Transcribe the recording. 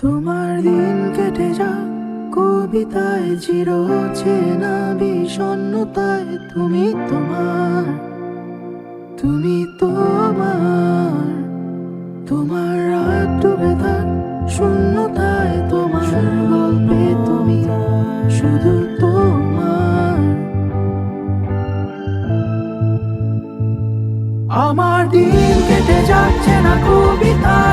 তোমার দিন কেটে যাক কবিতায় চির চেনা বিষণ্ণতায়। তুমি তোমার, তুমি তোমার, তোমার রাত ডুবে থাক শূন্যতায়। তোমার গল্পে তুমি শুধু তোমার। আমার দিন কেটে যাচ্ছে না কবিতায়